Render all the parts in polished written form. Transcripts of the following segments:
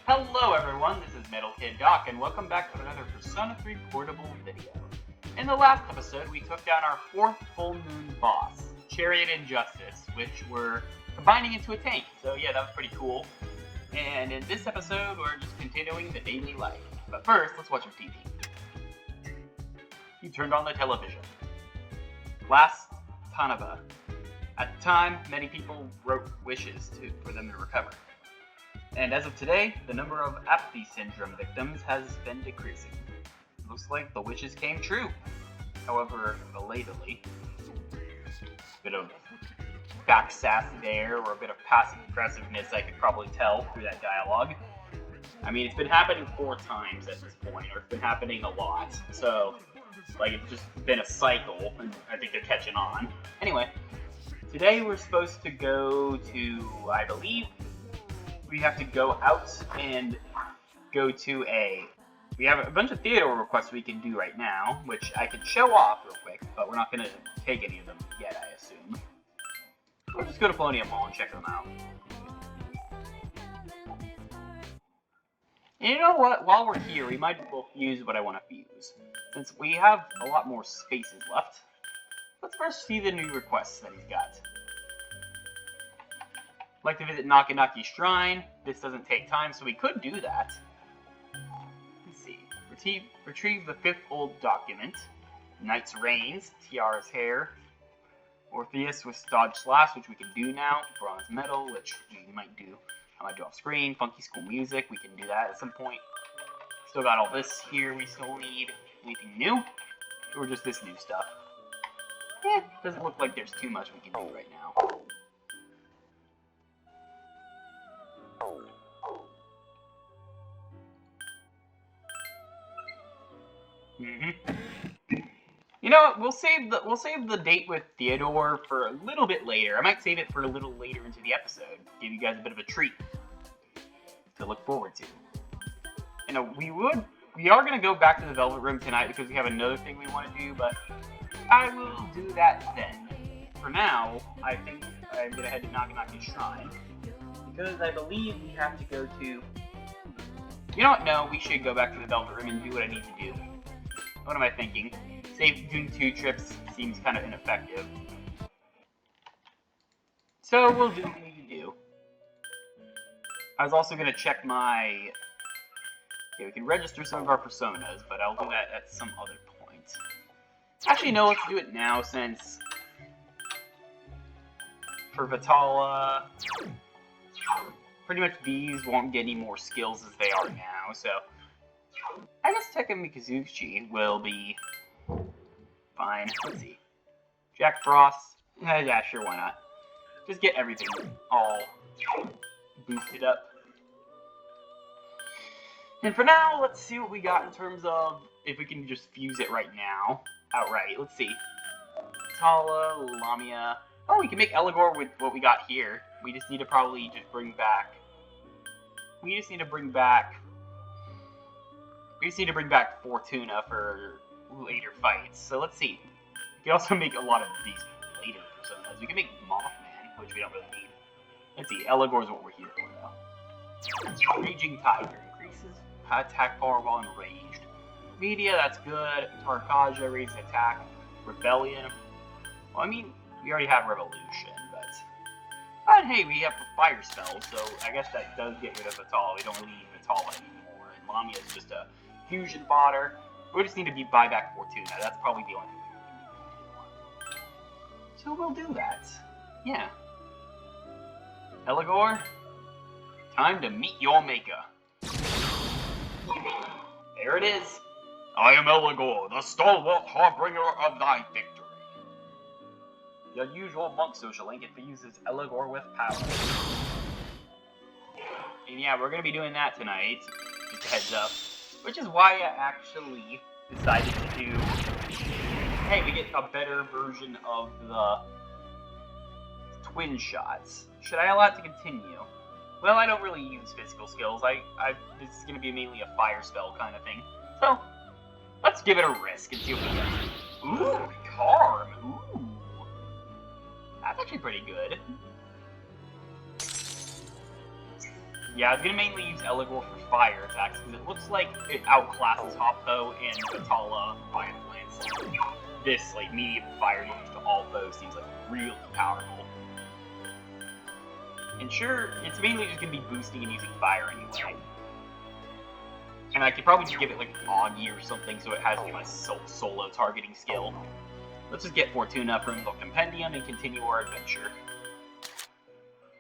Hello everyone, this is Metal Kid Doc, and welcome back to another Persona 3 Portable video. In the last episode, we took down our 4th full moon boss, Chariot and Justice, which were combining into a tank, so yeah, that was pretty cool. And in this episode, we're just continuing the daily life. But first, let's watch some TV. He turned on the television. Last Tanaba. At the time, many people wrote wishes for them to recover. And as of today, the number of apathy syndrome victims has been decreasing. Looks like the wishes came true. However, belatedly. Bit of back sass there, or a bit of passive aggressiveness I could probably tell through that dialogue. I mean, it's been happening 4 times at this point, or it's been happening a lot. So, like, it's just been a cycle, and I think they're catching on. Anyway, today we're supposed to go to, I believe, we have to go out and go to we have a bunch of Theodore requests we can do right now, which I can show off real quick, but we're not going to take any of them yet, I assume. We'll just go to Polonium Mall and check them out. And you know what? While we're here, we might as well fuse what I want to fuse. Since we have a lot more spaces left, let's first see the new requests that he's got. Like to visit Nakinaki Shrine. This doesn't take time, so we could do that. Let's see. Retrieve the 5th old document. Knight's Reigns, Tiara's hair. Orpheus with Dodge Slash, which we can do now. Bronze Medal, which we might do. I might do off screen. Funky School Music, we can do that at some point. Still got all this here we still need. Anything new? Or just this new stuff? Doesn't look like there's too much we can do right now. You know what? We'll save the date with Theodore for a little bit later. I might save it for a little later into the episode. Give you guys a bit of a treat to look forward to. You know, we are gonna go back to the Velvet Room tonight because we have another thing we want to do, but I will do that then. For now, I think I'm gonna head to Nakinaki Shrine because I believe we have to go to. You know what? No, we should go back to the Velvet Room and do what I need to do. What am I thinking? Doing 2 trips seems kind of ineffective. So we'll do what we need to do. I was also going to check my... Okay, we can register some of our personas, but I'll do that at some other point. Actually, no, let's do it now, since... For Vitala... Pretty much these won't get any more skills as they are now, so... I guess Tekka Mikazuchi will be fine. Let's see. Jack Frost. Yeah, sure, why not? Just get everything all boosted up. And for now, let's see what we got in terms of if we can just fuse it right now. Outright. Let's see. Tala, Lamia. Oh, we can make Eligor with what we got here. We just need to probably just bring back... We just need to bring back Fortuna for later fights. So let's see. We can also make a lot of these later personas. We can make Mothman, which we don't really need. Let's see. Eligor is what we're here for, though. Raging Tiger increases attack power while enraged. Media, that's good. Tarkaja raises attack. Rebellion. Well, I mean, we already have Revolution, but hey, we have a fire spell, so I guess that does get rid of Vitala. We don't really need Vitala anymore. And Lamia is just a fusion fodder. We just need to buy back Fortuna. That's probably the only thing we need. So we'll do that. Yeah. Eligor, time to meet your maker. There it is. I am Eligor, the stalwart harbinger of thy victory. The unusual monk social link infuses Eligor with power. And yeah, we're gonna be doing that tonight. Just a heads up. Which is why I actually decided to do... Hey, we get a better version of the twin shots. Should I allow it to continue? Well, I don't really use physical skills. This is going to be mainly a fire spell kind of thing. So, let's give it a risk and see what we get. Ooh, Karm. Ooh. That's actually pretty good. Yeah, I was gonna mainly use Eligor for fire attacks, because it looks like it outclasses Hoppo and Batala Fire Lance. This, like, medium fire damage to all foes seems like really powerful. And sure, it's mainly just gonna be boosting and using fire anyway. And I could probably just give it, like, Augie or something, so it has like, a solo targeting skill. Let's just get Fortuna from the Compendium and continue our adventure.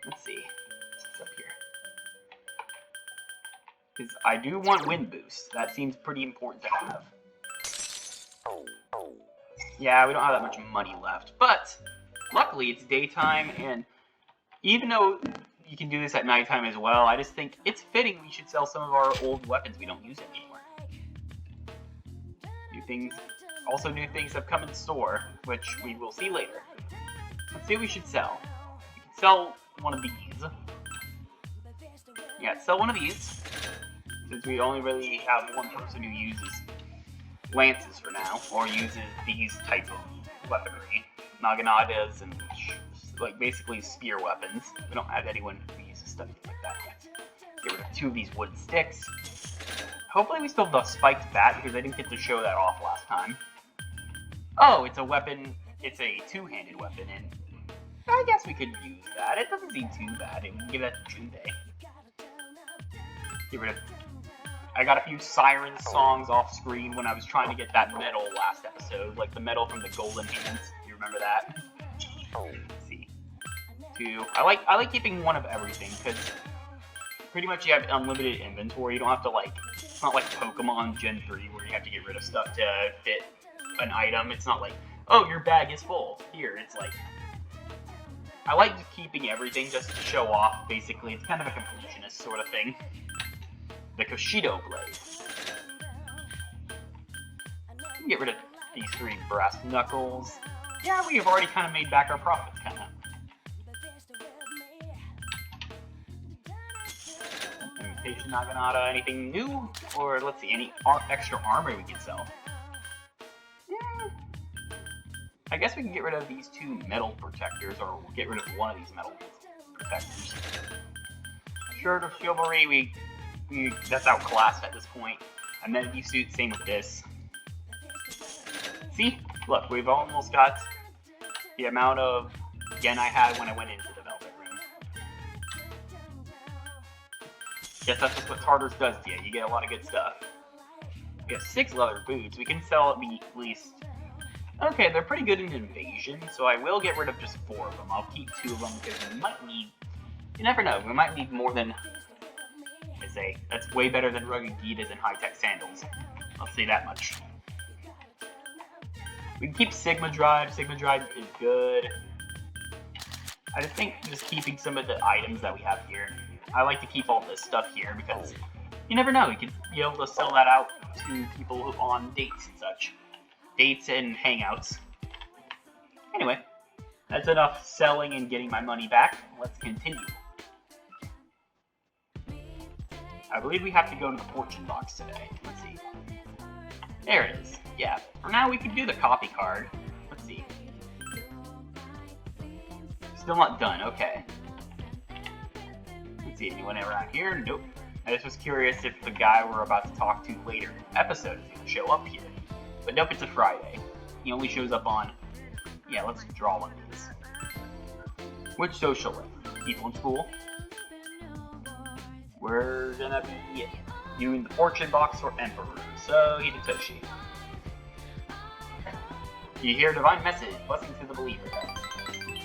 Let's see. What's up here? Because I do want wind boost. That seems pretty important to have. Yeah, we don't have that much money left. But, luckily, it's daytime, and even though you can do this at nighttime as well, I just think it's fitting we should sell some of our old weapons we don't use anymore. Also new things have come in store, which we will see later. Let's see what we should sell. We can sell one of these. Yeah, sell one of these, since we only really have one person who uses lances for now, or uses these type of weaponry. Naganatas and, like, basically spear weapons. We don't have anyone who uses stuff like that yet. Get rid of 2 of these wooden sticks. Hopefully we still have the spiked bat, because I didn't get to show that off last time. Oh, it's a weapon, it's a 2-handed weapon, and I guess we could use that. It doesn't seem too bad. We can give that to Junpei. Get rid of... I got a few siren songs off screen when I was trying to get that medal last episode, like the medal from the Golden Hands. You remember that? Let's see. 2. I like keeping one of everything, because pretty much you have unlimited inventory. You don't have to, like... It's not like Pokemon Gen 3 where you have to get rid of stuff to fit an item. It's not like, oh, your bag is full. Here, it's like... I like just keeping everything just to show off, basically. It's kind of a completionist sort of thing. The Koshido Blade. Get rid of these 3 brass knuckles. Yeah, we have already kind of made back our profits, kind of. Imitation Naginata, anything new? Or, let's see, any extra armor we can sell? Yeah. I guess we can get rid of these 2 metal protectors, or we'll get rid of one of these metal protectors. Shirt of Chivalry, that's outclassed at this point. Amenity suit, same with this. See? Look, we've almost got the amount of yen I had when I went into the Velvet Room. Guess that's just what Tartarus does to you. You get a lot of good stuff. We have 6 leather boots. We can sell at least... Okay, they're pretty good in invasion, so I will get rid of just 4 of them. I'll keep 2 of them because we might need... You never know. We might need more than... That's way better than rugged Gitas and high-tech sandals. I'll say that much. We can keep Sigma Drive. Sigma Drive is good. I just think just keeping some of the items that we have here. I like to keep all this stuff here because you never know. You could be able to sell that out to people on dates and such. Dates and hangouts. Anyway, that's enough selling and getting my money back. Let's continue. I believe we have to go to the fortune box today. Let's see. There it is. Yeah. For now, we can do the copy card. Let's see. Still not done. Okay. Let's see. Anyone around here? Nope. I just was curious if the guy we're about to talk to later in the episode is going to show up here. But nope, it's a Friday. He only shows up on... Yeah, let's draw one of these. Which social link? People in school? We're gonna be doing the fortune box or emperor. So, Hidetoshi. You hear a divine message, blessings to the believer.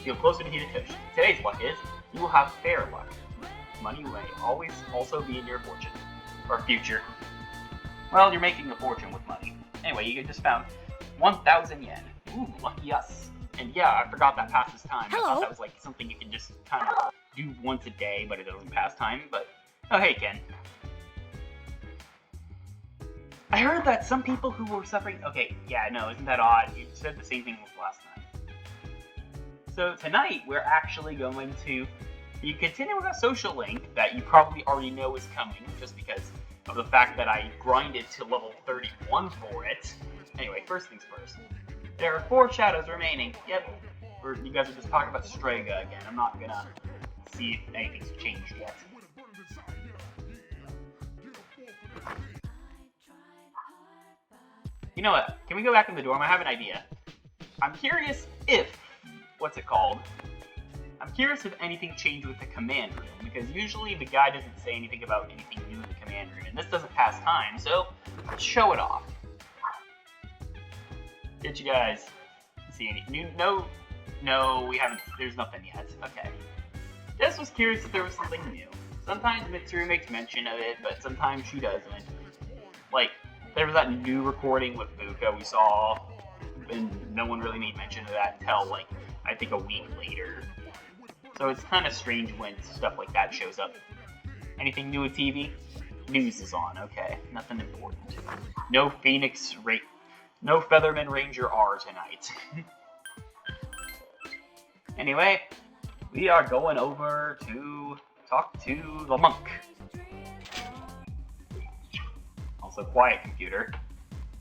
Feel closer to Hidetoshi. Today's luck is, you will have fair luck. Money may always also be in your fortune. Or future. Well, you're making a fortune with money. Anyway, you just found 1,000 yen. Ooh, lucky us. And yeah, I forgot that passes time. Hello. I thought that was like something you can just kind of do once a day, but it doesn't pass time. But, oh hey Ken. I heard that some people who were suffering... Okay, yeah, no, isn't that odd? You said the same thing as last time. So tonight, we're actually going to be continuing a social link that you probably already know is coming, just because of the fact that I grinded to level 31 for it. Anyway, first things first. There are 4 shadows remaining. Yep. You guys are just talking about Strega again. I'm not gonna see if anything's changed yet. You know what? Can we go back in the dorm? I have an idea. I'm curious if... What's it called? I'm curious if anything changed with the command room, because usually the guy doesn't say anything about anything new in the command room, and this doesn't pass time, so let's show it off. Did you guys see any new? No, we haven't. There's nothing yet. Okay. Just was curious if there was something new. Sometimes Mitsuru makes mention of it, but sometimes she doesn't. Like, there was that new recording with Buka we saw, and no one really made mention of that until, like, I think a week later. So it's kind of strange when stuff like that shows up. Anything new with TV? News is on, okay. Nothing important. No no Featherman Ranger R tonight. Anyway, we are going over to talk to the monk. Also, quiet computer.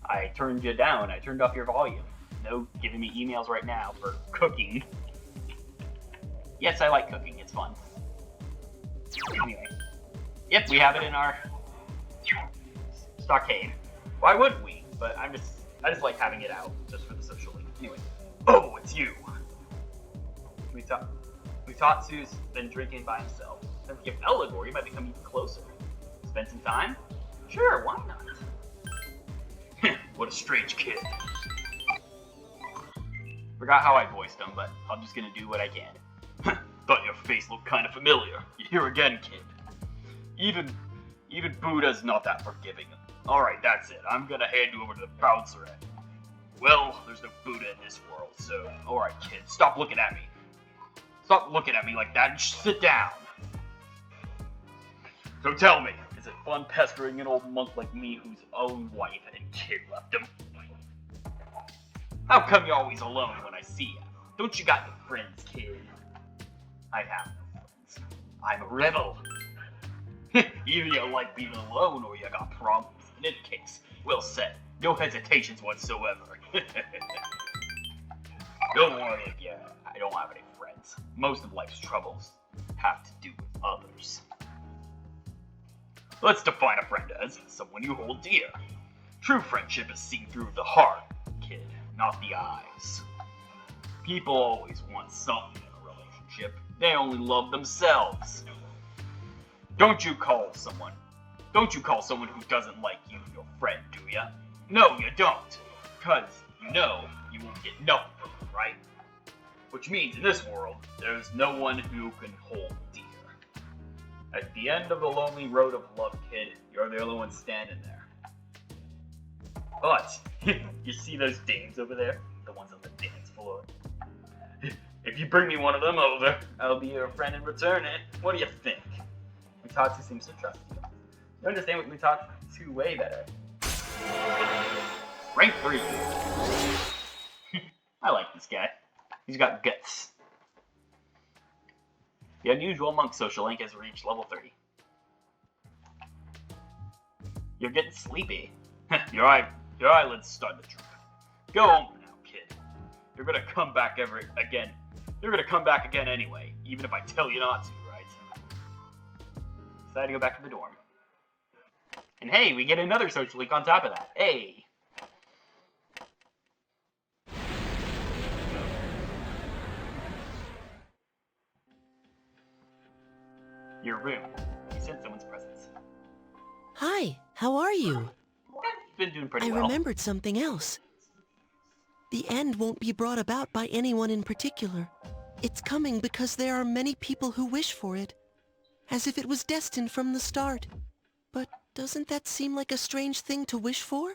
I turned you down. I turned off your volume. No giving me emails right now for cooking. Yes, I like cooking. It's fun. Anyway. Yep, we have it in our stockade. Why wouldn't we? But I just like having it out, just for the social link. Anyway. Oh, it's you! Mutatsu's been drinking by himself. Since you have Elagor, you might become even closer. Spend some time? Sure, why not? What a strange kid. Forgot how I voiced him, but I'm just gonna do what I can. Thought your face looked kind of familiar. You're here again, kid. Even Buddha's not that forgiving. Alright, that's it. I'm gonna hand you over to the bouncer. Well, there's no Buddha in this world, so... Alright, kid, stop looking at me. Stop looking at me like that and sit down. So tell me, is it fun pestering an old monk like me whose own wife and kid left him? How come you're always alone when I see you? Don't you got any friends, kid? I have no friends. I'm a rebel. Either you like being alone or you got problems. In any case, well said. No hesitations whatsoever. Don't worry, I don't have any friends. Most of life's troubles have to do with others. Let's define a friend as someone you hold dear. True friendship is seen through the heart, kid, not the eyes. People always want something in a relationship. They only love themselves. Don't you call someone who doesn't like you your friend, do ya? No, you don't. Because you know you won't get nothing from them, right? Which means in this world, there's no one who can hold dear. At the end of the lonely road of love, kid, you're the only one standing there. But, you see those dames over there? The ones on the dance floor? If you bring me one of them over, I'll be your friend in return, eh? What do you think? Mutatsu seems to trust you. You understand what Mutatsu way better. Rank 3. I like this guy. He's got guts. The unusual monk social link has reached level 30. You're getting sleepy. Your eyelids starting to droop. Go home now, kid. You're gonna come back again. You're gonna come back again anyway, even if I tell you not to, right? Decided to go back to the dorm. And hey, we get another social link on top of that. Hey! Your room. You sense someone's presence. Hi, how are you? Been doing pretty well. I remembered something else. The end won't be brought about by anyone in particular. It's coming because there are many people who wish for it, as if it was destined from the start. But doesn't that seem like a strange thing to wish for?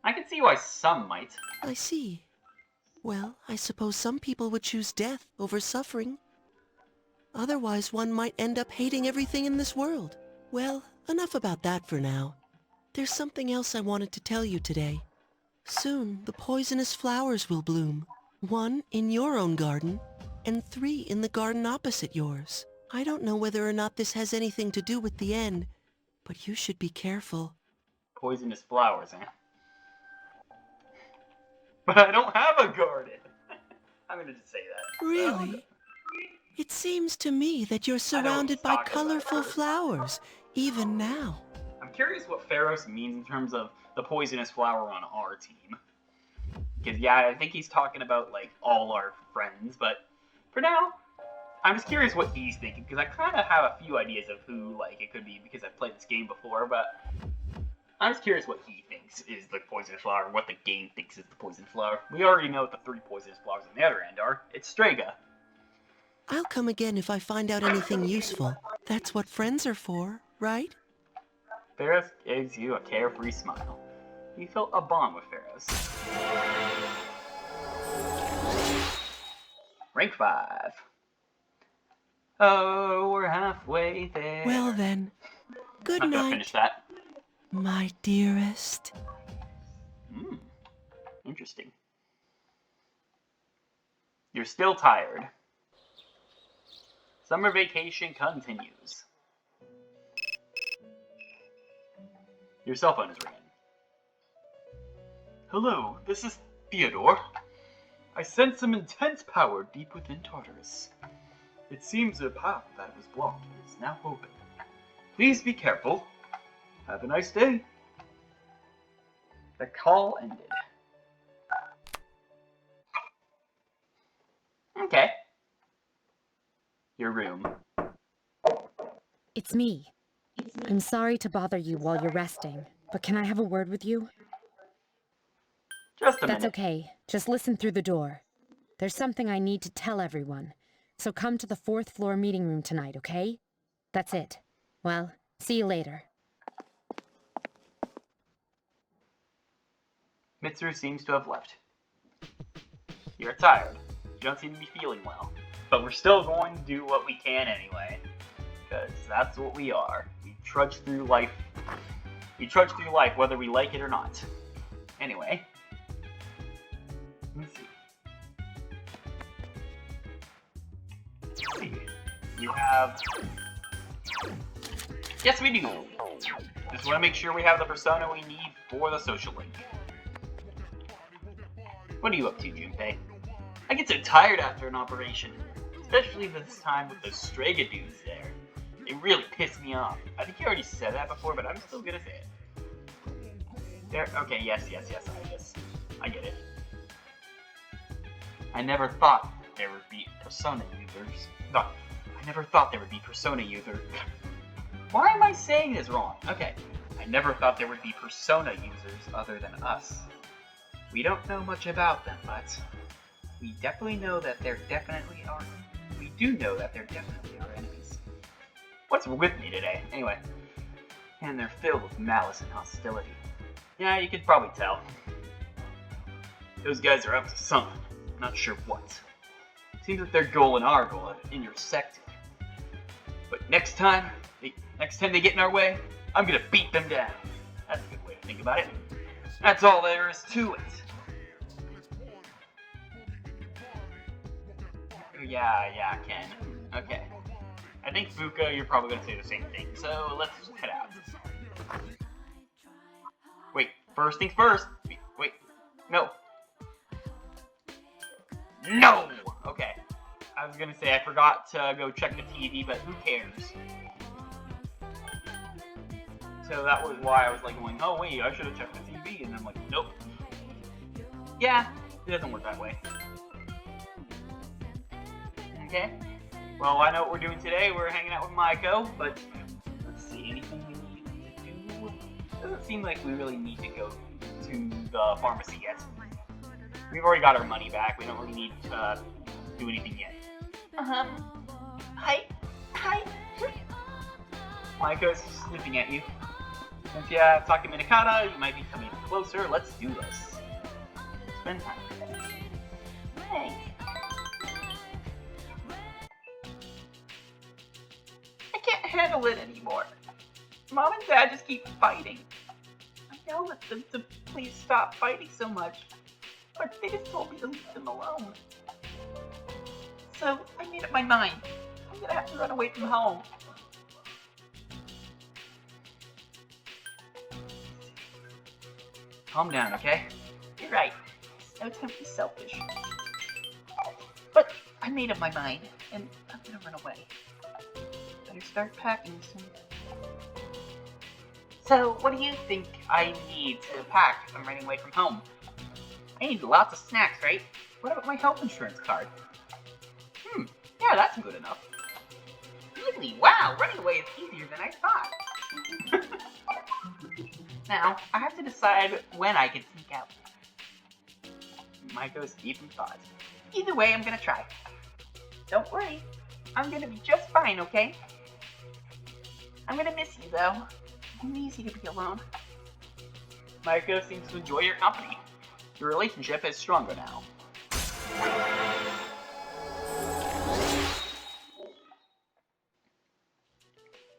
I can see why some might. I see. Well, I suppose some people would choose death over suffering. Otherwise, one might end up hating everything in this world. Well, enough about that for now. There's something else I wanted to tell you today. Soon, the poisonous flowers will bloom. 1 in your own garden, and 3 in the garden opposite yours. I don't know whether or not this has anything to do with the end, but you should be careful. Poisonous flowers, eh? But I don't have a garden! I'm gonna just say that. Really? It seems to me that you're surrounded by colorful flowers, even now. I'm curious what Pharos means in terms of the poisonous flower on our team. Because, yeah, I think he's talking about, like, all our friends, but for now, I'm just curious what he's thinking, because I kind of have a few ideas of who, like, it could be, because I've played this game before, but I'm just curious what he thinks is the poisonous flower, what the game thinks is the poisonous flower. We already know what the 3 poisonous flowers on the other end are. It's Strega. I'll come again if I find out anything useful. That's what friends are for, right? Pharos gives you a carefree smile. You felt a bond with Pharos. Rank 5. Oh, we're halfway there. Well then, good Not gonna night, finish that. my dearest. Interesting. You're still tired. Summer vacation continues. Your cell phone is ringing. Hello, this is Theodore. I sense some intense power deep within Tartarus. It seems a path that was blocked is now open. Please be careful. Have a nice day. The call ended. Okay. Your room. It's me. I'm sorry to bother you while you're resting, but can I have a word with you? Just a That's minute. okay. Just listen through the door. There's something I need to tell everyone. So come to the 4th floor meeting room tonight, okay? That's it. Well, see you later. Mitsuru seems to have left. You're tired. You don't seem to be feeling well. But we're still going to do what we can anyway. Because that's what we are. We trudge through life. We trudge through life whether we like it or not. Anyway. Let's see. You have... Yes, we do. Just want to make sure we have the persona we need for the social link. What are you up to, Junpei? I get so tired after an operation. Especially this time with those Strega dudes there. They really piss me off. I think you already said that before, but I'm still gonna say it. Okay, yes, I get it. I never thought there would be persona users. No, I never thought there would be persona users. Why am I saying this wrong? Okay, I never thought there would be persona users other than us. We don't know much about them, but we definitely know that there definitely are. We do know that there definitely are enemies. What's with me today? Anyway, and they're filled with malice and hostility. Yeah, you could probably tell. Those guys are up to something. Not sure what. Seems that their goal and our goal are intersected. But next time they get in our way, I'm gonna beat them down. That's a good way to think about it. That's all there is to it. Yeah, Ken. Okay. I think Fuka, you're probably gonna say the same thing, so let's head out. Wait, first things first. Wait, no. No! Okay. I was gonna say I forgot to go check the TV, but who cares? So that was why I was like going, oh wait, I should have checked the TV, and I'm like, nope. Yeah, it doesn't work that way. Okay. Well, I know what we're doing today. We're hanging out with Maiko, but let's see, anything we need to do? Doesn't seem like we really need to go to the pharmacy yet. We've already got our money back. We don't really need to do anything yet. Hi. Maiko's sniffing at you. Since you have Taka Minakata, you might be coming closer. Let's do this. Spend time together. Thanks. I can't handle it anymore. Mom and Dad just keep fighting. I yelled at them to please stop fighting so much, but they just told me to leave them alone. So I made up my mind. I'm gonna have to run away from home. Calm down, okay? You're right. No time to be selfish. But I made up my mind, and I'm gonna run away. Better start packing soon. So, what do you think I need to pack if I'm running away from home? I need lots of snacks, right? What about my health insurance card? Yeah, that's good enough. Really? Wow, running away is easier than I thought. Now, I have to decide when I can sneak out. Maiko's deep in thought. Either way, I'm gonna try. Don't worry, I'm gonna be just fine, okay? I'm gonna miss you, though. It's easy to be alone. Maiko seems to enjoy your company. Your relationship is stronger now.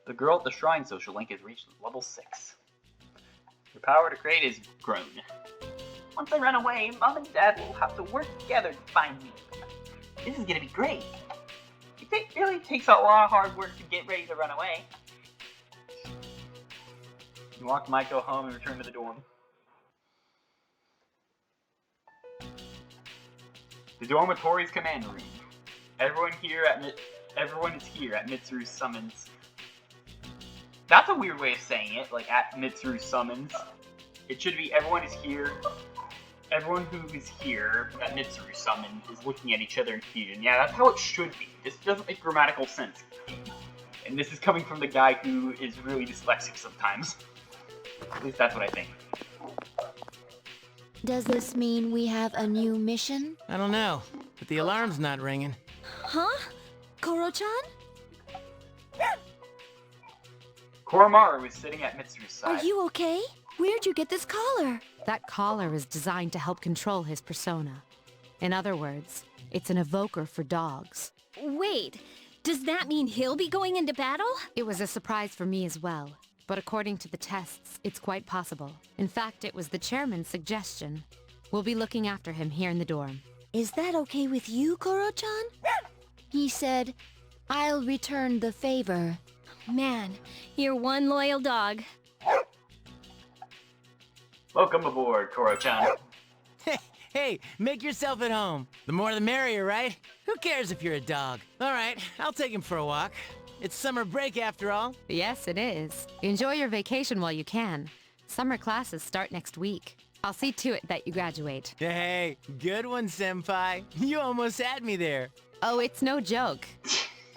The girl at the shrine social link has reached level 6. Your power to create is grown. Once I run away, Mom and Dad will have to work together to find me. This is gonna be great. It really takes a lot of hard work to get ready to run away. You walk Maiko home and return to the dorm. The dormitory's command room. Everyone is here at Mitsuru's summons. That's a weird way of saying it, like at Mitsuru's summons. It should be everyone is here. Everyone who is here at Mitsuru's summon is looking at each other in fusion. Yeah, that's how it should be. This doesn't make grammatical sense. And this is coming from the guy who is really dyslexic sometimes. At least that's what I think. Does this mean we have a new mission? I don't know, but the alarm's not ringing. Huh? Koro-chan? Koromaru is sitting at Mitsuru's side. Are you okay? Where'd you get this collar? That collar is designed to help control his persona. In other words, it's an evoker for dogs. Wait, does that mean he'll be going into battle? It was a surprise for me as well, but according to the tests, it's quite possible. In fact, it was the chairman's suggestion. We'll be looking after him here in the dorm. Is that okay with you, Koro-chan? He said, I'll return the favor. Man, you're one loyal dog. Welcome aboard, Koro-chan. Hey, make yourself at home. The more the merrier, right? Who cares if you're a dog? All right, I'll take him for a walk. It's summer break after all. Yes, it is. Enjoy your vacation while you can. Summer classes start next week. I'll see to it that you graduate. Hey, good one, senpai. You almost had me there. Oh, it's no joke.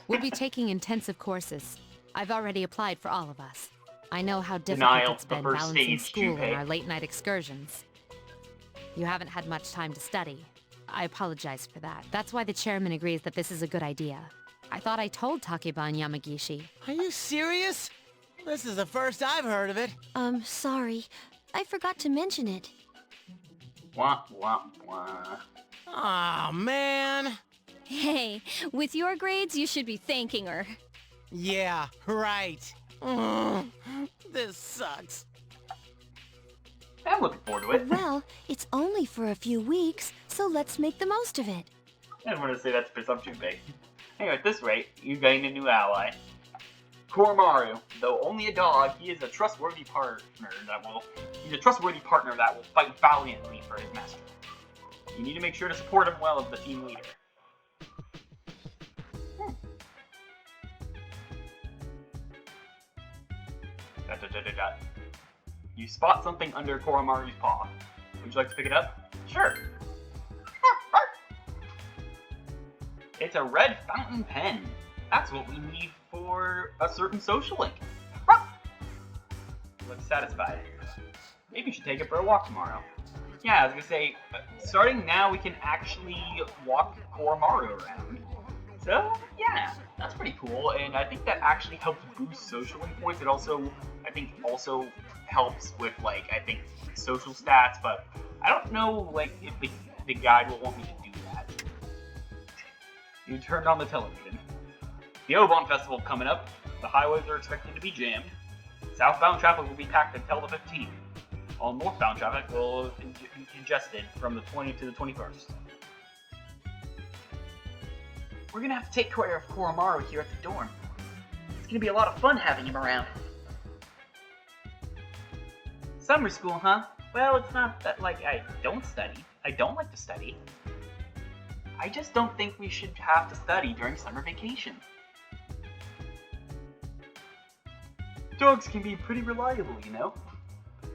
We'll be taking intensive courses. I've already applied for all of us. I know how difficult Denial, it's the been first balancing stage, school Junpei. and our late-night excursions. You haven't had much time to study. I apologize for that. That's why the chairman agrees that this is a good idea. I thought I told Takeba and Yamagishi. Are you serious? This is the first I've heard of it. Sorry. I forgot to mention it. Wah, wah, wah. Aw, man. Hey, with your grades, you should be thanking her. Yeah, right. This sucks. I'm looking forward to it. Well, it's only for a few weeks, so let's make the most of it. I didn't want to say that's presumption based. Anyway, at this rate, you gain a new ally. Koromaru, though only a dog, he is a trustworthy partner that will fight valiantly for his master. You need to make sure to support him well as the team leader. Dot, dot, dot, dot, dot. You spot something under Koromaru's paw. Would you like to pick it up? Sure. It's a red fountain pen. That's what we need for a certain social link. Looks satisfied. Maybe you should take it for a walk tomorrow. Yeah, I was gonna say, starting now we can actually walk Koromaru around. So, yeah, that's pretty cool, and I think that actually helps boost social link points. It also, I think, helps with, social stats, but I don't know, if the guide will want me to do that. You turned on the television. The Obon Festival coming up. The highways are expected to be jammed. Southbound traffic will be packed until the 15th. All northbound traffic will be congested from the 20th to the 21st. We're gonna have to take care of Koromaru here at the dorm. It's gonna be a lot of fun having him around. Summer school, huh? Well, it's not that, I don't study. I don't like to study. I just don't think we should have to study during summer vacation. Dogs can be pretty reliable, you know?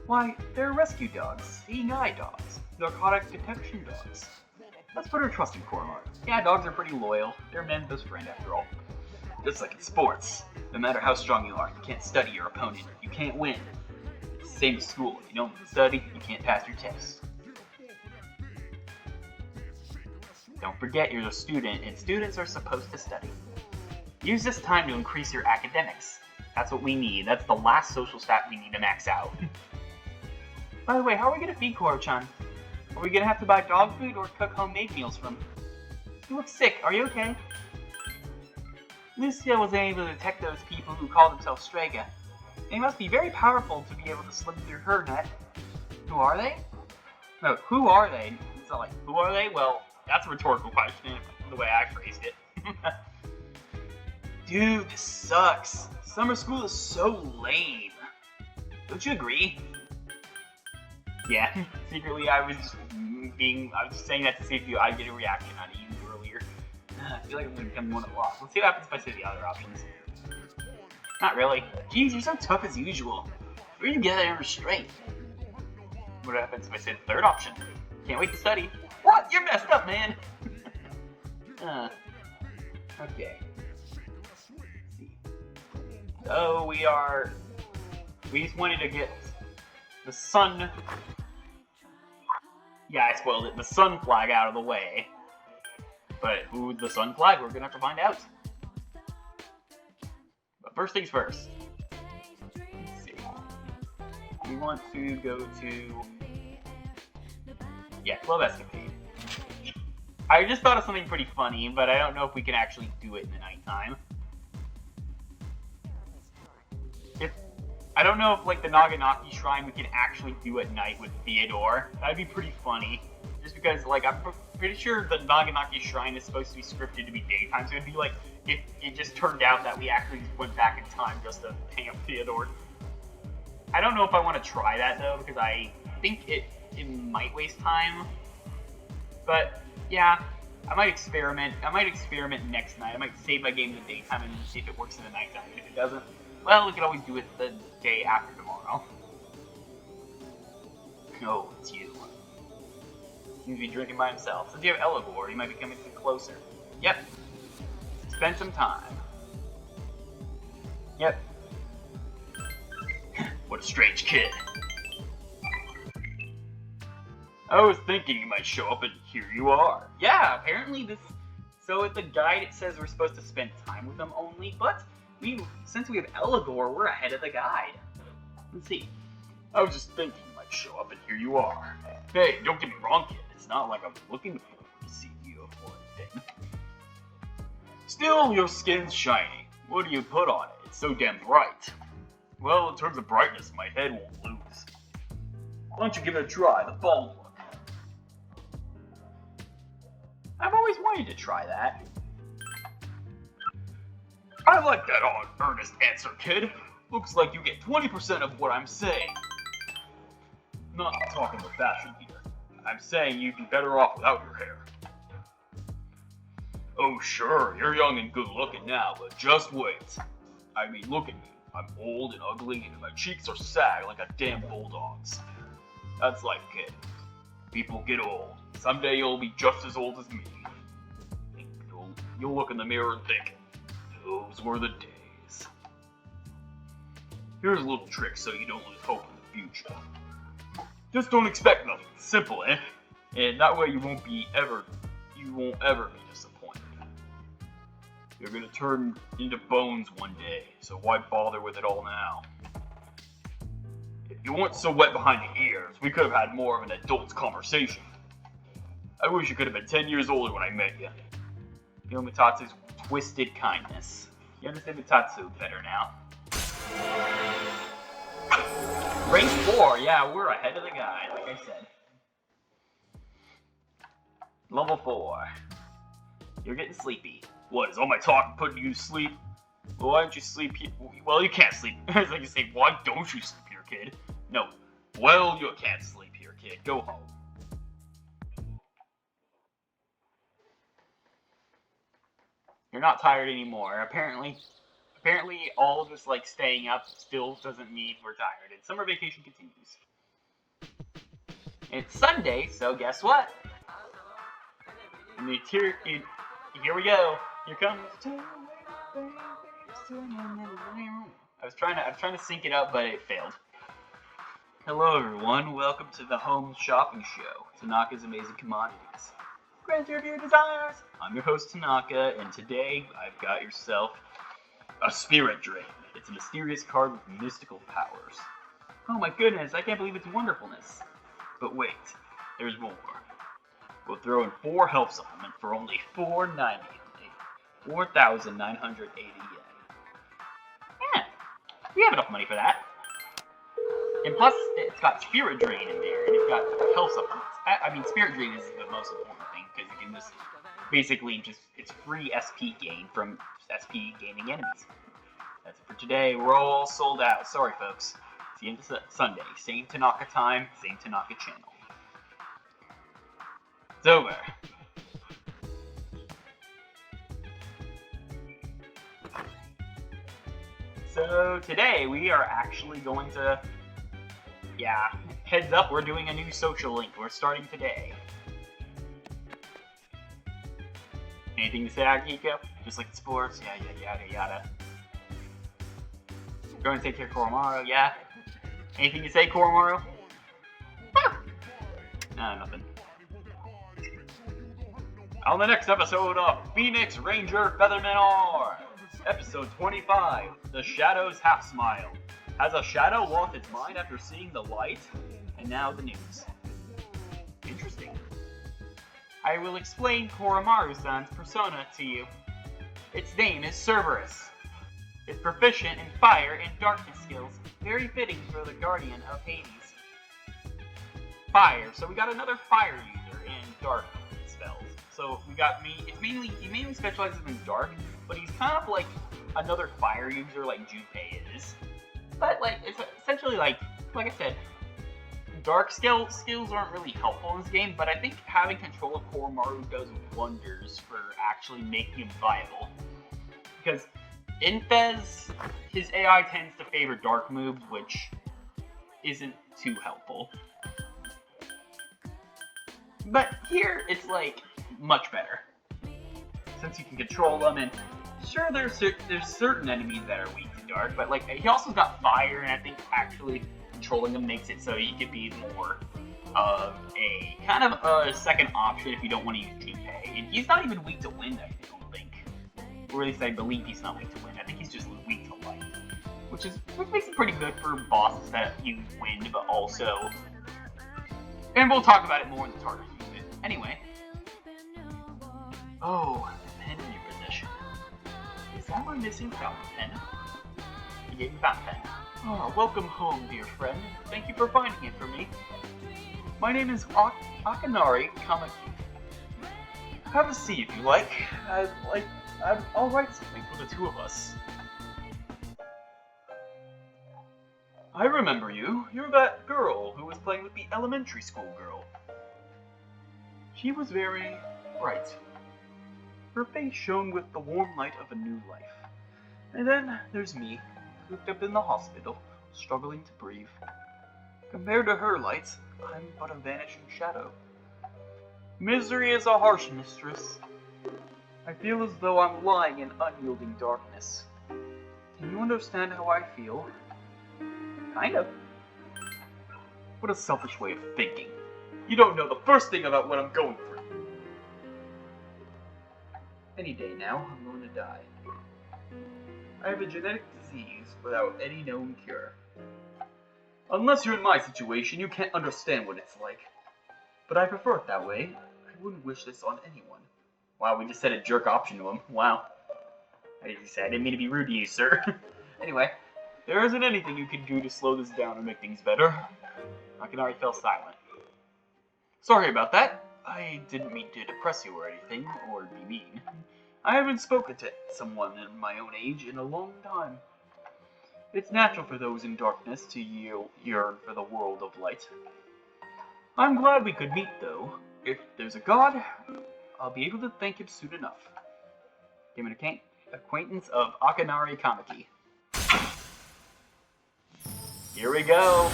Why, they're rescue dogs, seeing eye dogs, narcotic detection dogs. Let's put our trust in Koromaru. Yeah, dogs are pretty loyal. They're man's best friend, after all. Just like in sports. No matter how strong you are, you can't study your opponent. You can't win. It's the same as school. If you don't study, you can't pass your tests. Don't forget you're a student, and students are supposed to study. Use this time to increase your academics. That's what we need. That's the last social stat we need to max out. By the way, how are we going to feed Koro-chan? Are we going to have to buy dog food or cook homemade meals from him? You look sick. Are you okay? Lucia was able to detect those people who call themselves Strega. They must be very powerful to be able to slip through her net. Who are they? No, who are they? It's not like, who are they? Well, that's a rhetorical question, the way I phrased it. Dude, this sucks. Summer school is so lame. Don't you agree? Yeah, secretly I was just saying that to see if I'd get a reaction out of you earlier. I feel like I'm gonna become one of the lost. Let's see what happens if I say the other options. Not really. Jeez, you're so tough as usual. Where do you get that inner strength? What happens if I say the third option? Can't wait to study. What? You're messed up, man! Okay. Let's see. So we just wanted to get the sun... Yeah, I spoiled it. The sun flag out of the way. But who's the sun flag? We're gonna have to find out. But first things first. Let's see. We want to go to... Yeah, Club Escapade. I just thought of something pretty funny, but I don't know if we can actually do it in the nighttime. I don't know if, like, the Naganaki Shrine we can actually do at night with Theodore. That'd be pretty funny. Just because, like, I'm pretty sure the Naganaki Shrine is supposed to be scripted to be daytime, so it'd be like, if it just turned out that we actually went back in time just to hang up Theodore. I don't know if I want to try that, though, because I think it might waste time. But, yeah, I might experiment. I might experiment next night. I might save my game in the daytime and see if it works in the nighttime. If it doesn't, well, we could always do it the day after tomorrow. Oh, it's you. Seems to be drinking by himself. Since you have Eligor, he might be coming closer. Yep. Spend some time. Yep. What a strange kid. I was thinking you might show up and here you are. Yeah, apparently this... So at the guide it says we're supposed to spend time with them only, but since we have Eligor, we're ahead of the guide. Let's see. I was just thinking you might show up and here you are. Hey, don't get me wrong, kid. It's not like I'm looking forward to seeing you or anything. Still, your skin's shiny. What do you put on it? It's so damn bright. Well, in terms of brightness, my head won't lose. Why don't you give it a try, the bald look? I've always wanted to try that. I like that earnest answer, kid. Looks like you get 20% of what I'm saying. Not talking about fashion here. I'm saying you'd be better off without your hair. Oh sure, you're young and good looking now, but just wait. I mean, look at me. I'm old and ugly and my cheeks are sag like a damn bulldog's. That's life, kid. People get old. Someday you'll be just as old as me. You'll look in the mirror and think, those were the days. Here's a little trick so you don't lose hope in the future. Just don't expect nothing. Simple, eh? And that way you won't ever be disappointed. You're gonna turn into bones one day, so why bother with it all now? If you weren't so wet behind the ears, we could have had more of an adult conversation. I wish you could have been 10 years older when I met you. You know Mitatsu's twisted kindness. You understand Mitatsu better now. Rank 4, yeah, we're ahead of the guy, like I said. Level 4. You're getting sleepy. What, is all my talk putting you to sleep? Well, why don't you sleep here? Well, you can't sleep. It's like you say, why don't you sleep here, kid? No. Well, you can't sleep here, kid. Go home. You're not tired anymore. Apparently apparently all just like staying up still doesn't mean we're tired, and summer vacation continues. It's Sunday, so guess what? Here we go. Here comes I was trying to sync it up, but it failed. Hello everyone, welcome to the home shopping show, Tanaka's Amazing Commodities. Grant your desires! I'm your host Tanaka, and today I've got yourself a Spirit Drain. It's a mysterious card with mystical powers. Oh my goodness, I can't believe its wonderfulness. But wait, there's more. We'll throw in 4 health supplement for only $4.90, 4,980 yen. Yeah, we have enough money for that. And plus, it's got Spirit Drain in there, and it's got health supplements. I mean, Spirit Drain is the most important thing, because you can just, basically it's free SP gain from SP gaining enemies. That's it for today. We're all sold out. Sorry, folks. See you on Sunday. Same Tanaka time, same Tanaka channel. It's over. So today we are actually going to, heads up, we're doing a new social link. We're starting today. Anything to say, Akiko? Just like the sports? Yeah, yada yada. We're going to take care of Koromaru, yeah? Anything to say, Koromaru? No, nothing. On the next episode of Phoenix Ranger Featherman R, episode 25, The Shadow's Half Smile. Has a shadow lost its mind after seeing the light? And now the news. Interesting. I will explain Koromaru-san's persona to you. Its name is Cerberus. It's proficient in fire and darkness skills, very fitting for the guardian of Hades. Fire, so we got another fire user in dark spells. So we got he mainly specializes in dark, but he's kind of like another fire user like Junpei is. But like it's essentially like I said, dark skills aren't really helpful in this game, but I think having control of Koromaru does wonders for actually making him viable. Because in Fez, his AI tends to favor dark moves, which isn't too helpful. But here, it's like much better, since you can control them. And sure, there's certain enemies that are weak to dark, but like he also got fire, and I think actually controlling them makes it so he could be more of a kind of a second option if you don't want to use Junpei. And he's not even weak to wind, I don't think, or at least I believe he's not weak to wind. I think he's just weak to light, which makes it pretty good for bosses that use wind, but also. And we'll talk about it more in the target unit. Anyway. Oh, the pen in your possession. Is that my missing fountain pen? You gave me fountain pen. Oh, welcome home, dear friend. Thank you for finding it for me. My name is Akanari Kamaki. Have a seat if you like. I'll write something for the two of us. I remember you. You're that girl who was playing with the elementary school girl. She was very bright. Her face shone with the warm light of a new life. And then there's me, cooped up in the hospital, struggling to breathe. Compared to her light, I'm but a vanishing shadow. Misery is a harsh mistress. I feel as though I'm lying in unyielding darkness. Can you understand how I feel? Kind of. What a selfish way of thinking. You don't know the first thing about what I'm going through. Any day now, I'm going to die. I have a genetic disease without any known cure. Unless you're in my situation, you can't understand what it's like. But I prefer it that way. I wouldn't wish this on anyone. Wow, we just said a jerk option to him. Wow. I didn't mean to be rude to you, sir. Anyway. There isn't anything you can do to slow this down or make things better. Akanari fell silent. Sorry about that. I didn't mean to depress you or anything, or be mean. I haven't spoken to someone in my own age in a long time. It's natural for those in darkness to yearn for the world of light. I'm glad we could meet, though. If there's a god, I'll be able to thank him soon enough. Acquaintance of Akanari Kamiki. Here we go.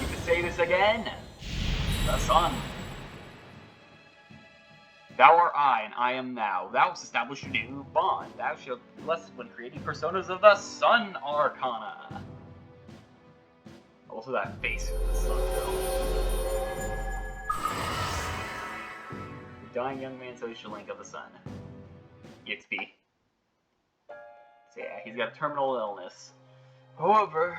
You can say this again. The sun. Thou art I, and I am thou. Thou hast established a new bond. Thou shalt be blessed when creating personas of the Sun Arcana. Also that face of the sun, though. The dying young man social link of the sun. EXP. So yeah, he's got a terminal illness. However,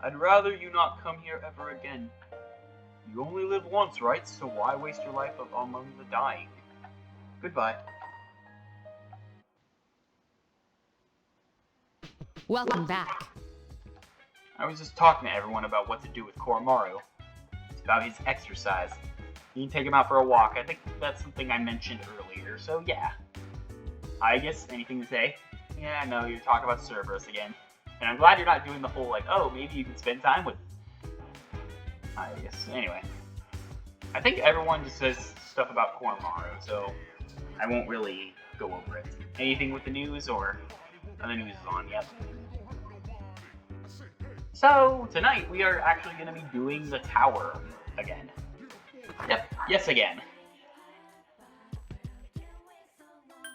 I'd rather you not come here ever again. You only live once, right? So why waste your life among the dying? Goodbye. Welcome back. I was just talking to everyone about what to do with Koromaru. It's about his exercise. You can take him out for a walk. I think that's something I mentioned earlier, so yeah. I guess, anything to say? Yeah, I know, you're talking about Cerberus again. And I'm glad you're not doing the whole, like, oh, maybe you can spend time with him. I guess, anyway. I think everyone just says stuff about Koromaru, so I won't really go over it. Anything with the news, or other news is on yet? So, tonight we are actually going to be doing the tower again. Yep, yes again.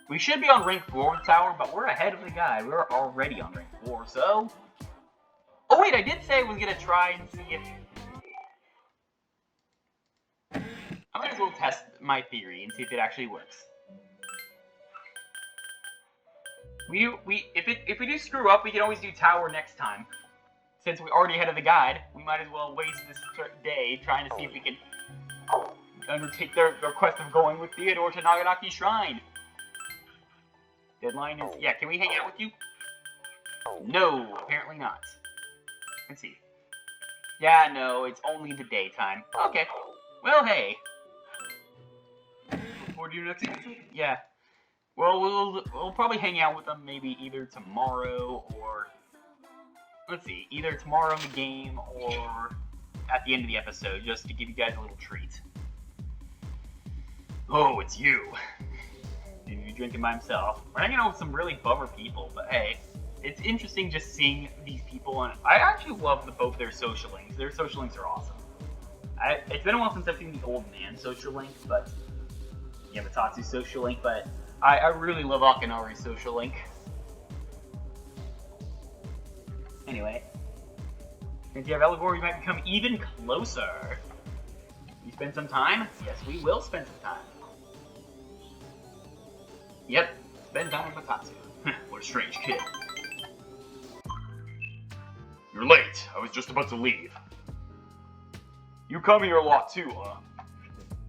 We should be on rank 4 with the tower, but we're ahead of the guy. We're already on rank 4, so... Oh wait, I did say I was going to try and see if... I might as well test my theory and see if it actually works. If we do screw up, we can always do tower next time. Since we're already ahead of the guide, we might as well waste this day trying to see if we can undertake the quest of going with Theodore to Naganaki Shrine. Deadline is... Yeah, can we hang out with you? No, apparently not. Let's see. Yeah, no, it's only the daytime. Okay. Well, hey. Before do next episode? Yeah. Well, we'll probably hang out with them maybe either tomorrow or... Let's see, either tomorrow in the game or at the end of the episode, just to give you guys a little treat. Oh, it's you. He's drinking by himself. We're hanging out with some really bummer people, but hey, it's interesting just seeing these people, and I actually love both their social links. Their social links are awesome. It's been a while since I've seen the old man social link, but Yamatatsu's social link, but I really love Akanari's social link. Anyway, since you have Eligor, we might become even closer. You spend some time? Yes, we will spend some time. Yep, spend time with Matatsu. What a strange kid. You're late. I was just about to leave. You come here a lot too, huh?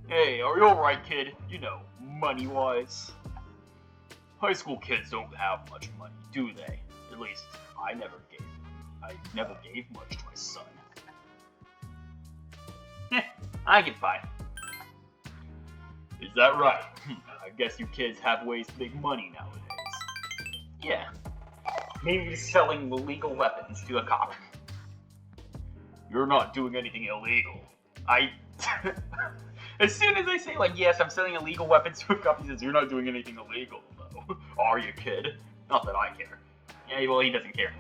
Hey, are you alright, kid? You know, money-wise. High school kids don't have much money, do they? At least, I never gave much to my son. I get by. Is that right? I guess you kids have ways to make money nowadays. Yeah. Maybe selling illegal weapons to a cop. You're not doing anything illegal. As soon as I say, like, yes, I'm selling illegal weapons to a cop, he says, you're not doing anything illegal, though. Are you, kid? Not that I care. Yeah, well, he doesn't care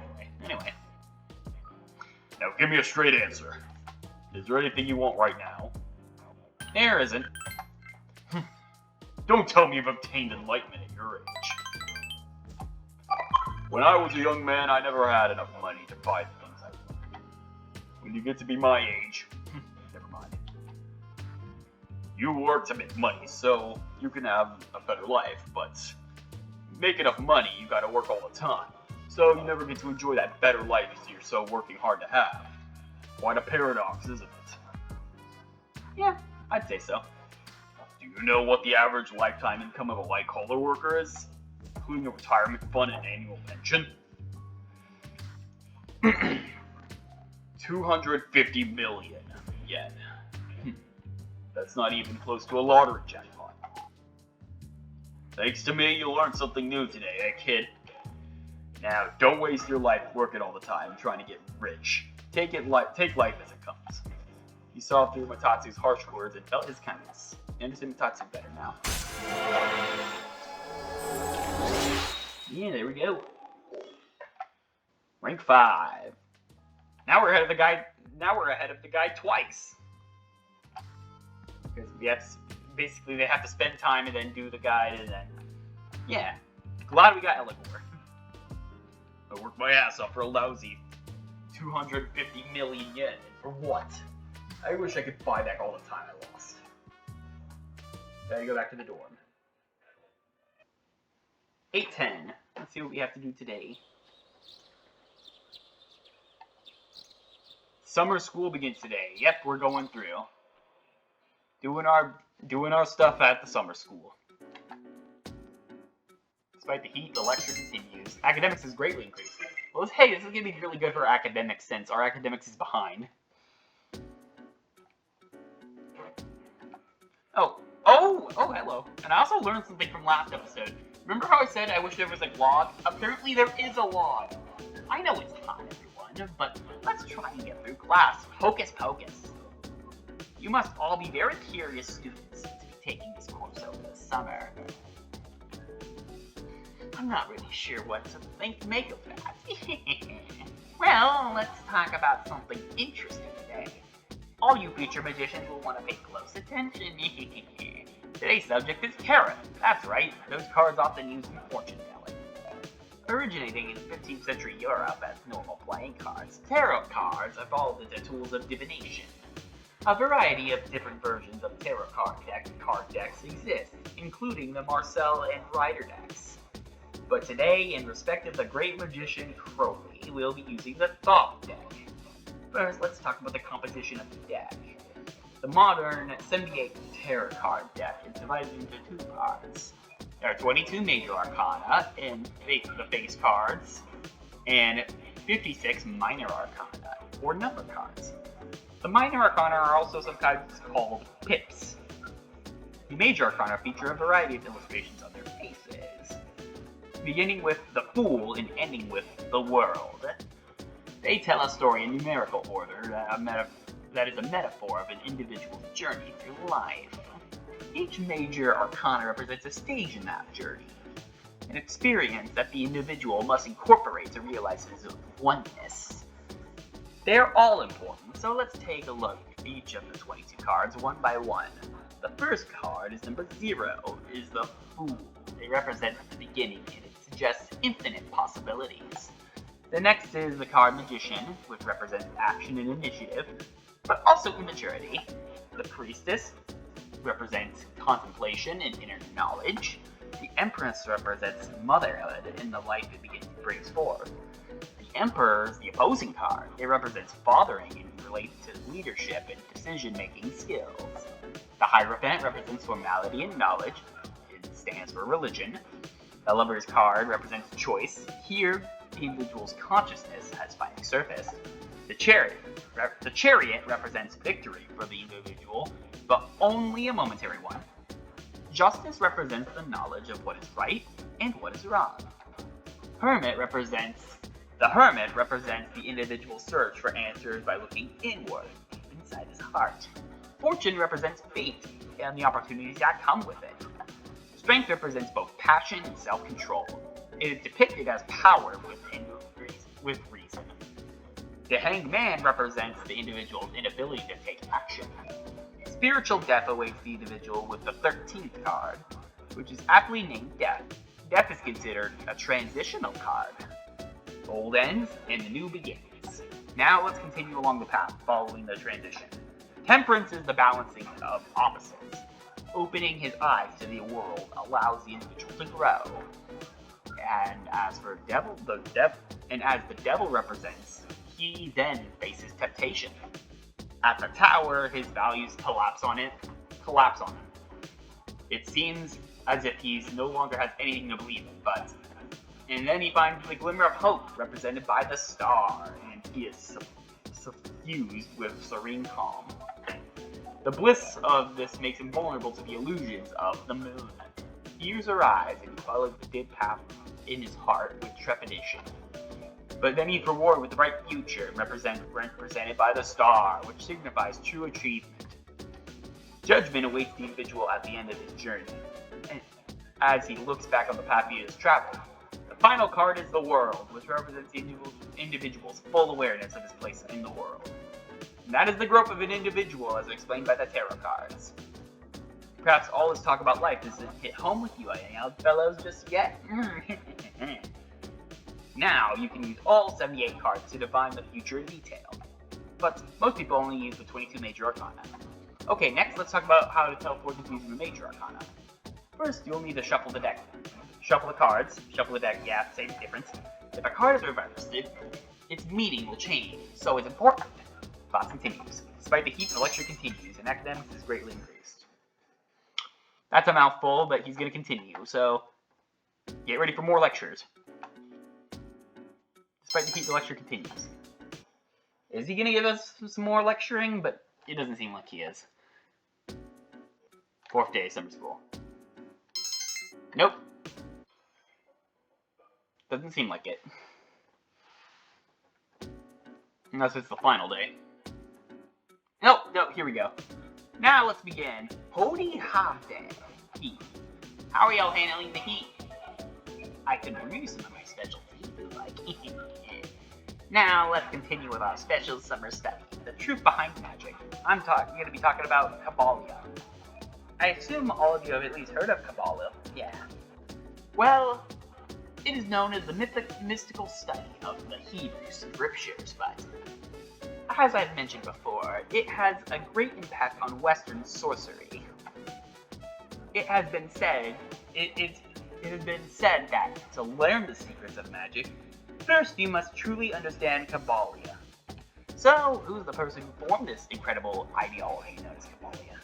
anyway. Now, give me a straight answer. Is there anything you want right now? There isn't. Don't tell me you've obtained enlightenment at your age. When I was a young man, I never had enough money to buy the things I wanted. When you get to be my age, never mind. You work to make money, so you can have a better life, but make enough money, you gotta work all the time. So you never get to enjoy that better life you're so working hard to have. Quite a paradox, isn't it? Yeah, I'd say so. Do you know what the average lifetime income of a white-collar worker is? Including a retirement fund and annual pension? 250 million yen. That's not even close to a lottery jackpot. Thanks to me, you learned something new today, eh, kid? Now, don't waste your life working all the time trying to get rich. Take life as it comes. He saw through Matatsu's harsh words and felt his kindness. He understood Matatsu better now. Yeah, there we go. Rank 5. Now we're ahead of the guy. Now we're ahead of the guy twice. Because basically they have to spend time and then do the guide and then, yeah. Glad we got Eligor. I worked my ass off for a lousy 250 million yen. For what? I wish I could buy back all the time I lost. Gotta go back to the dorm. 8:10. Let's see what we have to do today. Summer school begins today. Yep, we're going through. Doing our stuff at the summer school. Despite the heat, the lecture continues. Academics is greatly increased. Well, hey, this is gonna be really good for academics since our academics is behind. Oh, hello. And I also learned something from last episode. Remember how I said I wish there was a log? Apparently there is a log. I know it's hot, everyone, but let's try and get through class. Hocus pocus. You must all be very curious students to be taking this course over the summer. I'm not really sure what to make of that. Well, let's talk about something interesting today. All you future magicians will want to pay close attention. Today's subject is tarot. That's right, those cards often used in fortune telling. Originating in 15th century Europe as normal playing cards, tarot cards evolved into tools of divination. A variety of different versions of tarot card decks exist, including the Marcel and Rider decks. But today, in respect of the great magician Crowley, we'll be using the Thought deck. First, let's talk about the composition of the deck. The modern 78 tarot card deck is divided into two parts. There are 22 major arcana in the face cards, and 56 minor arcana, or number cards. The minor arcana are also sometimes called pips. The major arcana feature a variety of illustrations on their faces, beginning with the Fool and ending with the World. They tell a story in numerical order that is a metaphor of an individual's journey through life. Each major arcana represents a stage in that journey, an experience that the individual must incorporate to realize his oneness. They're all important, so let's take a look at each of the 22 cards one by one. The first card is number 0, is the Fool. It represents the beginning and it suggests infinite possibilities. The next is the card Magician, which represents action and initiative, but also immaturity. The Priestess represents contemplation and inner knowledge. The Empress represents motherhood and the life it brings forth. The Emperor is the opposing card. It represents fathering and relates to leadership and decision-making skills. The Hierophant represents formality and knowledge. It stands for religion. The Lover's card represents choice. Here, the individual's consciousness has finally surfaced. The Chariot represents victory for the individual, but only a momentary one. Justice represents the knowledge of what is right and what is wrong. The Hermit represents the individual's search for answers by looking inward, inside his heart. Fortune represents fate and the opportunities that come with it. Strength represents both passion and self-control. It is depicted as power with reason. The Hanged Man represents the individual's inability to take action. Spiritual death awaits the individual with the 13th card, which is aptly named Death. Death is considered a transitional card. Old ends and the new begins. Now let's continue along the path following the transition. Temperance is the balancing of opposites. Opening his eyes to the world allows the individual to grow. And as for as the devil represents, he then faces temptation. At the tower, his values collapse on him. It seems as if he no longer has anything to believe in, and then he finds the glimmer of hope represented by the star, and he is suffused with serene calm. The bliss of this makes him vulnerable to the illusions of the moon. Fears arise, and he follows the dim path in his heart with trepidation. But then he's rewarded with the bright future, represented by the star, which signifies true achievement. Judgment awaits the individual at the end of his journey, and as he looks back on the path he has traveled. The final card is the world, which represents the individual's full awareness of his place in the world. And that is the growth of an individual, as explained by the tarot cards. Perhaps all this talk about life doesn't hit home with you, young fellows, just yet. Now, you can use all 78 cards to define the future in detail. But most people only use the 22 major arcana. Okay, next let's talk about how to teleport using the major arcana. First, you'll need to shuffle the deck. Shuffle the cards, shuffle the deck, yeah, same difference. If a card is reversed, its meaning will change, so it's important. Class continues. Despite the heat, the lecture continues, and academics is greatly increased. That's a mouthful, but he's going to continue, so get ready for more lectures. Despite the heat, the lecture continues. Is he going to give us some more lecturing? But it doesn't seem like he is. 4th day of summer school. Nope. Doesn't seem like it. Unless it's the final day. Nope, no, here we go. Now let's begin. Hody hot day. Heat. How are y'all handling the heat? I can review some of my specialty if you like. Now let's continue with our special summer study. The truth behind magic. I'm going to be talking about Kabbalah. I assume all of you have at least heard of Kabbalah. Yeah. Well, it is known as the mystical study of the Hebrew scriptures, but as I've mentioned before, it has a great impact on Western sorcery. It has been said that to learn the secrets of magic, first you must truly understand Kabbalah. So, who's the person who formed this incredible ideology known as Kabbalah?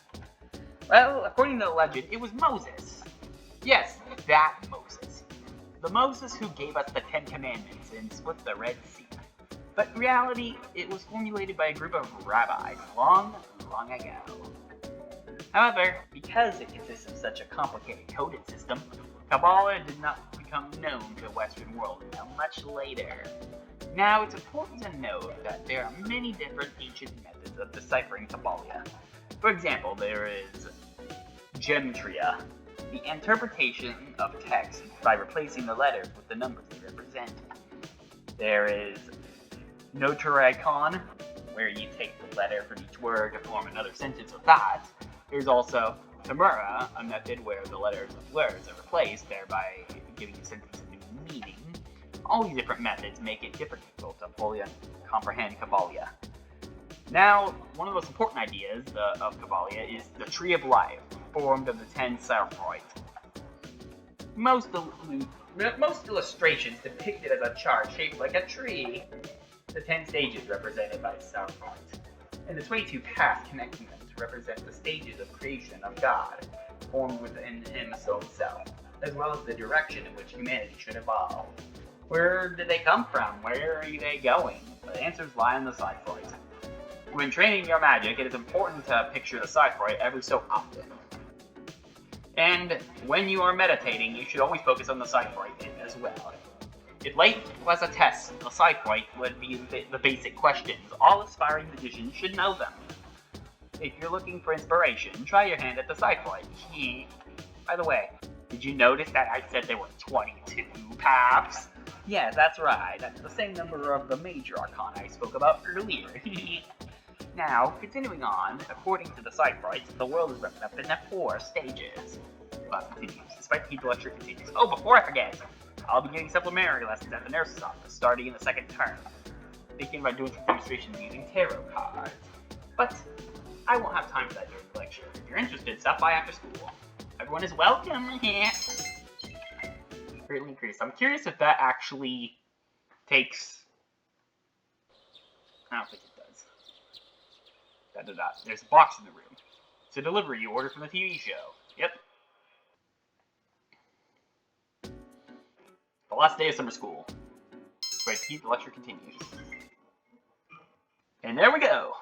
Well, according to the legend, it was Moses. Yes, that Moses. The Moses who gave us the 10 Commandments and split the Red Sea. But in reality, it was formulated by a group of rabbis long, long ago. However, because it consists of such a complicated coded system, Kabbalah did not become known to the Western world until much later. Now, it's important to note that there are many different ancient methods of deciphering Kabbalah. For example, there is gematria, the interpretation of text by replacing the letters with the numbers they represent. There is notarikon, where you take the letter from each word to form another sentence with that. There's also tamura, a method where the letters of words are replaced, thereby giving a sentence a new meaning. All these different methods make it difficult to fully comprehend Kabbalah. Now, one of the most important ideas of Kabbalah is the Tree of Life, formed of the 10 Seraphim. Most illustrations depict it as a chart shaped like a tree. The 10 stages represented by Seraphim, and the 22 paths connecting them to represent the stages of creation of God, formed within himself, as well as the direction in which humanity should evolve. Where did they come from? Where are they going? The answers lie in the Seraphim. When training your magic, it is important to picture the Seraphim every so often. And when you are meditating, you should always focus on the Seraphim as well. If life was a test, the Seraphim would be the basic questions. All aspiring magicians should know them. If you're looking for inspiration, try your hand at the Seraphim. By the way, did you notice that I said there were 22 paths? Yeah, that's right. That's the same number of the major arcana I spoke about earlier. Now, continuing on, according to the Seraphim, the world is broken up into 4 stages. Class continues, despite the heat, the lecture continues. Oh, before I forget, I'll be giving supplementary lessons at the nurse's office starting in the 2nd term. Thinking about doing some demonstrations using tarot cards. But I won't have time for that during the lecture. If you're interested, stop by after school. Everyone is welcome. Greatly increased. I'm curious if that actually takes... I don't think it does. There's a box in the room. It's a delivery you order from the TV show. Yep. The last day of summer school. Right, the lecture continues. And there we go.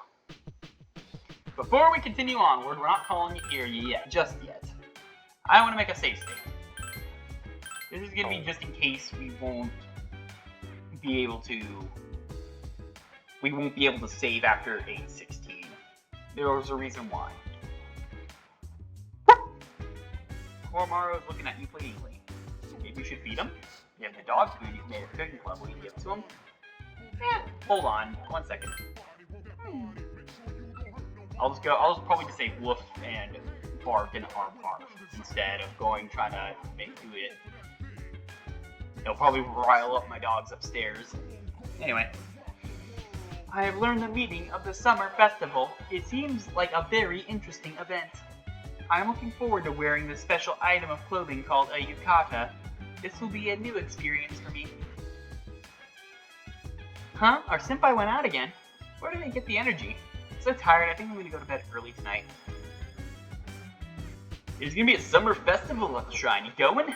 Before we continue onward, we're not calling it here just yet. I want to make a save state. This is going to be just in case we won't be able to save after 8:16. There was a reason why. Koromaru is looking at you pleadingly. Maybe you should feed him? You have the dog food you've made at the cooking club. Will you give it to him? Hold on, 1 second. I'll just probably just say woof and bark and arf instead of trying to make do it. It'll probably rile up my dogs upstairs. Anyway. I have learned the meaning of the summer festival. It seems like a very interesting event. I'm looking forward to wearing this special item of clothing called a yukata. This will be a new experience for me. Huh? Our senpai went out again? Where did they get the energy? I'm so tired, I think I'm gonna go to bed early tonight. There's gonna be a summer festival at the shrine. You going?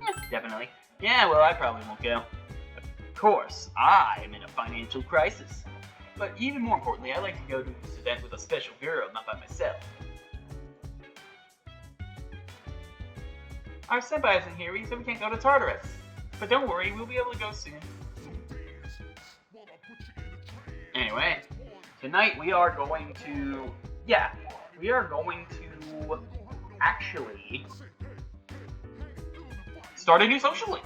Yes, definitely. Yeah, well, I probably won't go. Of course, I'm in a financial crisis. But even more importantly, I like to go to this event with a special girl, not by myself. Our senpai isn't here, so we can't go to Tartarus. But don't worry, we'll be able to go soon. Anyway, tonight we are going to... Yeah, we are going to actually start a new social link.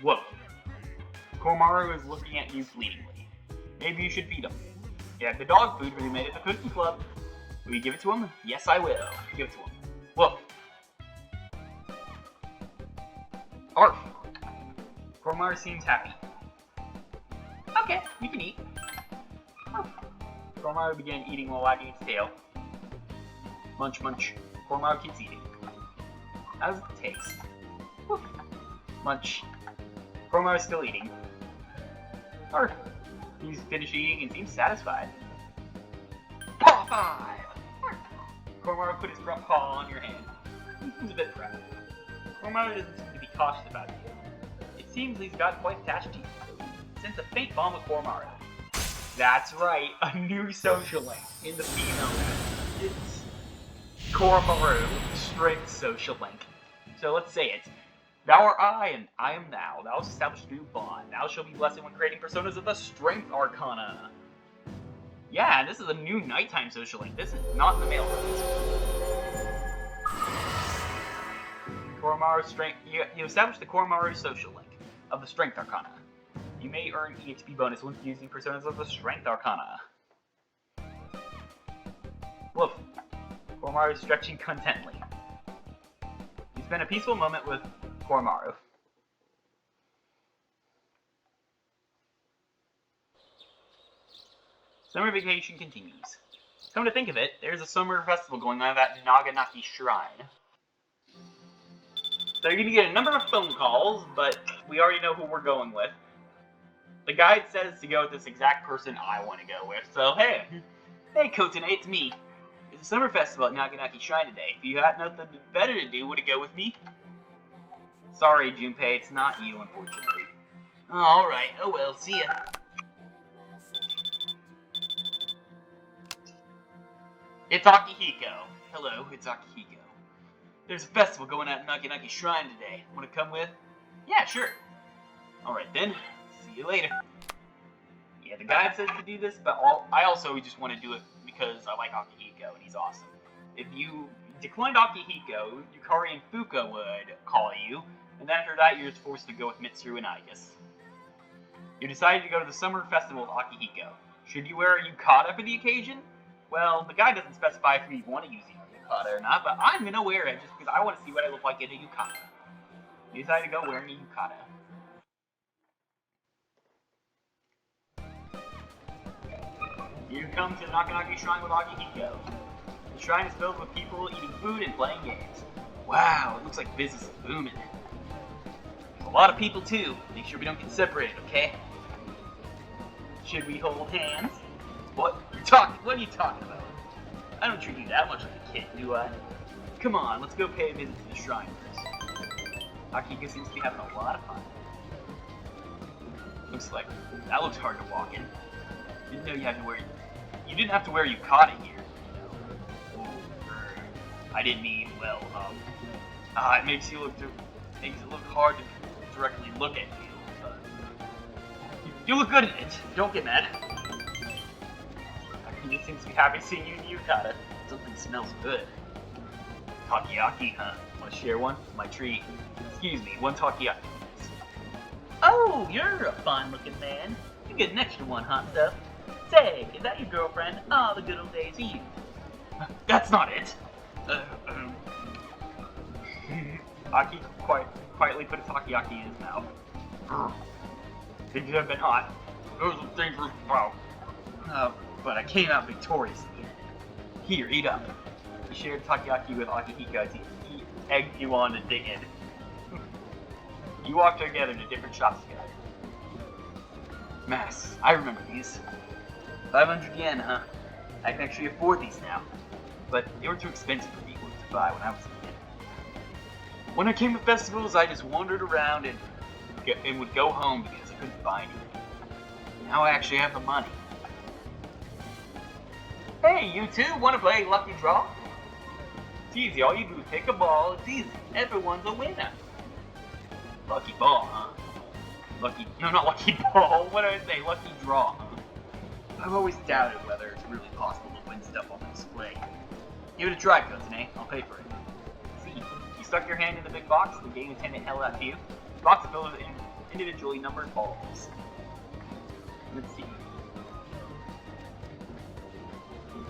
Whoa. Koromaru is looking at you fleetingly. Maybe you should feed him. You have the dog food we made at the cooking club. Will you give it to him? Yes, I will. Give it to him. Whoa. Arf. Koromaru seems happy. Okay, you can eat. Koromaru began eating while wagging its tail. Munch, munch. Koromaru keeps eating. How does it taste? Woof. Munch. Koromaru's still eating. Arf. He's finished eating and seems satisfied. Paw 5! Koromaru put his front paw on your hand. He seems a bit proud. Koromaru doesn't seem to be cautious about you. It seems he's got quite attached to you. Since a faint bond with Koromaru. That's right, a new social link in the female list. It's Koromaru, strength social link. So let's say it. Thou art I, and I am thou. Thou hast established a new bond. Thou shalt be blessed when creating personas of the Strength Arcana. Yeah, this is a new nighttime social link. This is not in the male list. Koromaru Strength. You established the Koromaru social link of the Strength Arcana. You may earn EXP bonus when using personas of the Strength Arcana. Woof. Koromaru is stretching contently. You spend a peaceful moment with Koromaru. Summer vacation continues. Come to think of it, there's a summer festival going on at Naganaki Shrine. So you're going to get a number of phone calls, but we already know who we're going with. The guide says to go with this exact person I want to go with, so hey Kotane, it's me. It's a summer festival at Naganaki Shrine today. If you had nothing better to do, would you go with me? Sorry, Junpei, it's not you, unfortunately. Alright, oh well, see ya. It's Akihiko. Hello, it's Akihiko. There's a festival going on at Naganaki Shrine today. Want to come with? Yeah, sure. Alright then, see you later. Yeah, the guide says to do this, but I also just want to do it because I like Akihiko and he's awesome. If you declined Akihiko, Yukari and Fuka would call you, and then after that you're just forced to go with Mitsuru and Aigus. You decided to go to the summer festival with Akihiko. Should you wear a yukata for the occasion? Well, the guide doesn't specify if you want to use a yukata or not, but I'm gonna wear it just because I want to see what I look like in a yukata. You decided to go wearing a yukata. You come to the Naganaki Shrine with Akihiko. The shrine is filled with people eating food and playing games. Wow, it looks like business is booming. There's a lot of people too. Make sure we don't get separated, okay? Should we hold hands? What are you talking about? I don't treat you that much like a kid, do I? Come on, let's go pay a visit to the shrine first. Akihiko seems to be having a lot of fun. Looks like that looks hard to walk in. Didn't know you had to wear. You didn't have to wear yukata here. I didn't mean well. It makes it look hard to directly look at you. You look good in it. Don't get mad. He seems to be happy seeing you in yukata. Something smells good. Takoyaki, huh? Want to share one? My treat. Excuse me, one takoyaki. Oh, you're a fine-looking man. You get an extra one, hot stuff. Say, is that your girlfriend? Ah, the good old days, Eve. That's not it. Aki quietly put a takoyaki in his mouth. Things have been hot. Those are dangerous. Wow. But I came out victorious. Here, eat up. He shared takoyaki with Akihiko as he egged you on to dig in. You walked together to different shops together. Mass, I remember these. 500 yen, huh? I can actually afford these now. But they were too expensive for me to buy when I was a kid. When I came to festivals, I just wandered around and would go home because I couldn't buy anything. Now I actually have the money. Hey, you two, want to play Lucky Draw? It's easy. All you do is pick a ball. It's easy. Everyone's a winner. Lucky ball, huh? Not lucky ball. What did I say? Lucky draw, huh? I've always doubted whether it's really possible to win stuff on display. Give it a try, Kotane. I'll pay for it. See, you stuck your hand in the big box, the game attendant held out to you. The box is filled with individually numbered balls. Let's see.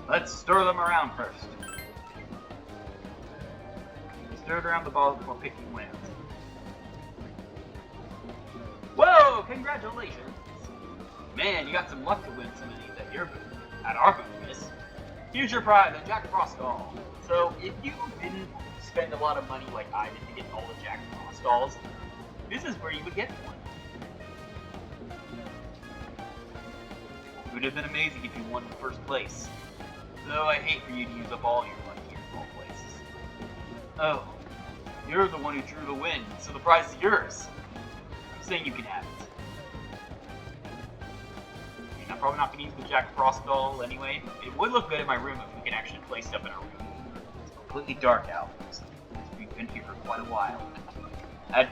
Let's stir them around first. Stir it around the balls before picking wins. Whoa! Congratulations! Man, you got some luck to win some of these at our booth, miss. Here's your prize, a Jack Frost doll. So, if you didn't spend a lot of money like I did to get all the Jack Frost dolls, this is where you would get one. It would have been amazing if you won in first place. Though I hate for you to use up all your money here in all places. Oh, you're the one who drew the win, so the prize is yours. I'm saying you can have it. I'm probably not going to use the Jack Frost doll anyway. It would look good in my room if we could actually play stuff in our room. It's completely dark out, so we've been here for quite a while. I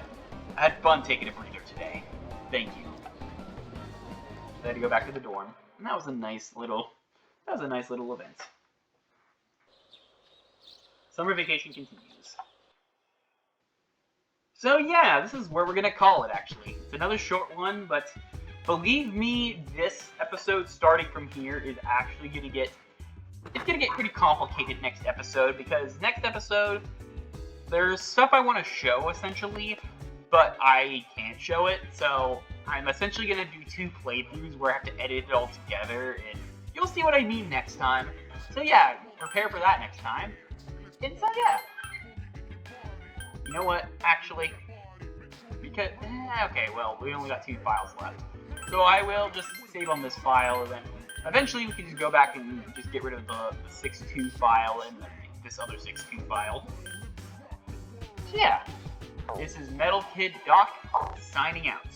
had fun taking a breather today. Thank you. I had to go back to the dorm, and that was a nice little event. Summer vacation continues. So yeah, this is where we're gonna call it actually. It's another short one, but believe me, this episode starting from here is actually gonna get pretty complicated next episode, because next episode there's stuff I want to show essentially, but I can't show it, so I'm essentially gonna do 2 playthroughs where I have to edit it all together, and you'll see what I mean next time. So yeah, prepare for that next time. And so yeah. You know what, actually, because, okay, well, we only got 2 files left. So I will just save on this file, and then eventually we can just go back and just get rid of the 6.2 file and this other 6.2 file. So yeah, this is Metal Kid Doc signing out.